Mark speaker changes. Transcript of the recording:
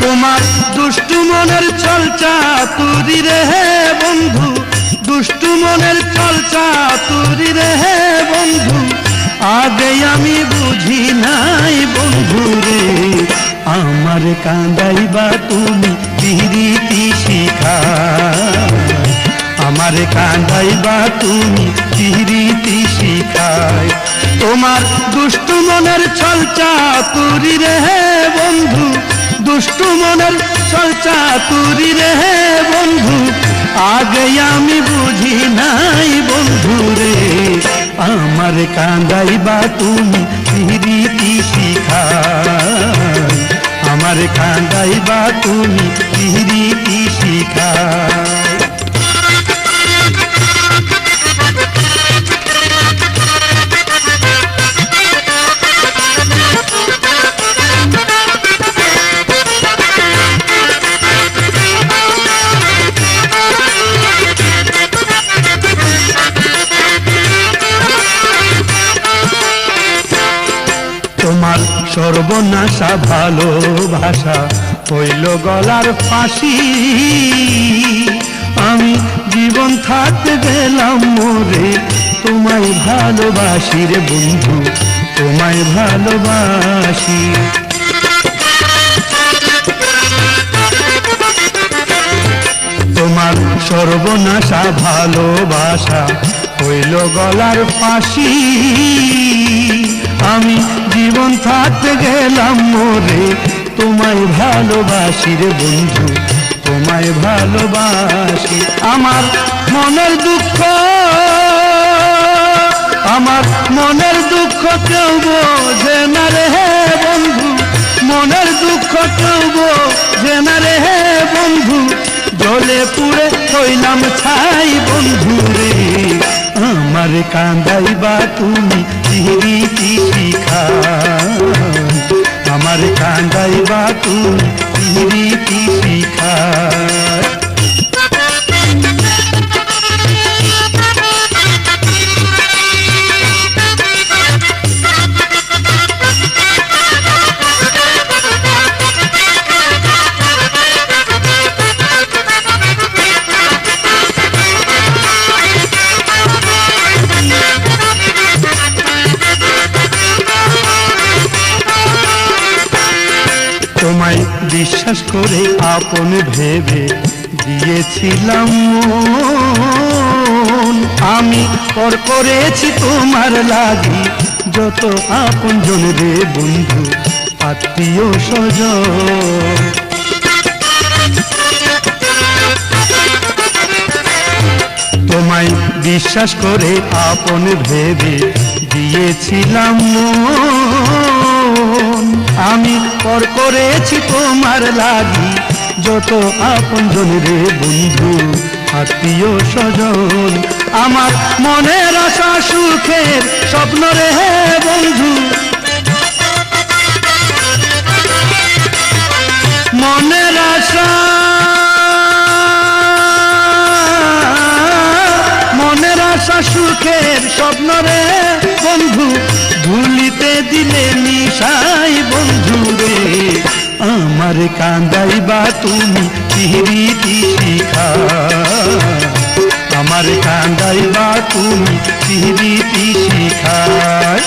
Speaker 1: তোমার দুষ্টু মনের ছল চাতুরি রে বন্ধু, দুষ্টু মনের ছল চাতুরি রে বন্ধু, আগে আমি বুঝি নাই বন্ধু রে। আমার কাঁদাইবা তুমি পিরিতি শিখায়, আমার কাঁদাইবা তুমি পিরিতি শিখায়। তোমার দুষ্টু মনের ছল চাতুরি রে বন্ধু, দুষ্টু মনের ছল চাতুরি রে বন্ধু, আগে আমি বুঝি নাই বন্ধু রে। আমার কাঁদাইবা তুমি পিরিতি শিখায়, আমার কাঁদাইবা তুমি পিরিতি শিখায়। তোমার সর্বনাশা ভালোবাসা হইল গলার ফাঁসি, আমি জীবন থাকতে গেলাম মরে তোমায় ভালোবাসি রে বন্ধু, তোমায় ভালোবাসি। তোমার সর্বনাশা ভালোবাসা হইল গলার ফাঁসি, আমি জীবন থাকতে গেলাম মরে তোমায় ভালোবাসি রে বন্ধু, তোমায় ভালোবাসি। আমার মনের দুঃখ, আমার মনের দুঃখ কেউ বোঝে না রে বন্ধু, মনের দুঃখ কেউ বোঝে না রে বন্ধু, জলে পুড়ে হইলাম ছাই বন্ধু রে। আমার কাঁদাইবা তুমি পিরিতি শিখায়, আমার কাঁদাইবা তুমি পিরিতি শিখায়। তোমায় বিশ্বাস করে আপন ভেবে দিয়েছিলাম মন, আমি পর করেছি তোমার লাগি যত আপন জন রে বন্ধু, আত্মীয় স্বজন। তোমায় বিশ্বাস করে আপন ভেবে দিয়েছিলাম মন, আমি পর করেছি তোমার লাগি যত আপন জন রে বন্ধু, আত্মীয় স্বজন। আমার মনের আশা সুখের স্বপ্ন রে বন্ধু, মনের আশা, মনের আশা সুখের স্বপ্ন রে বন্ধু, ভুলিতে দিলে নিশাই বন্ধু রে। আমার কাঁদাইবা তুমি পিরিতি শিখায়, আমার কাঁদাইবা তুমি পিরিতি শিখায়।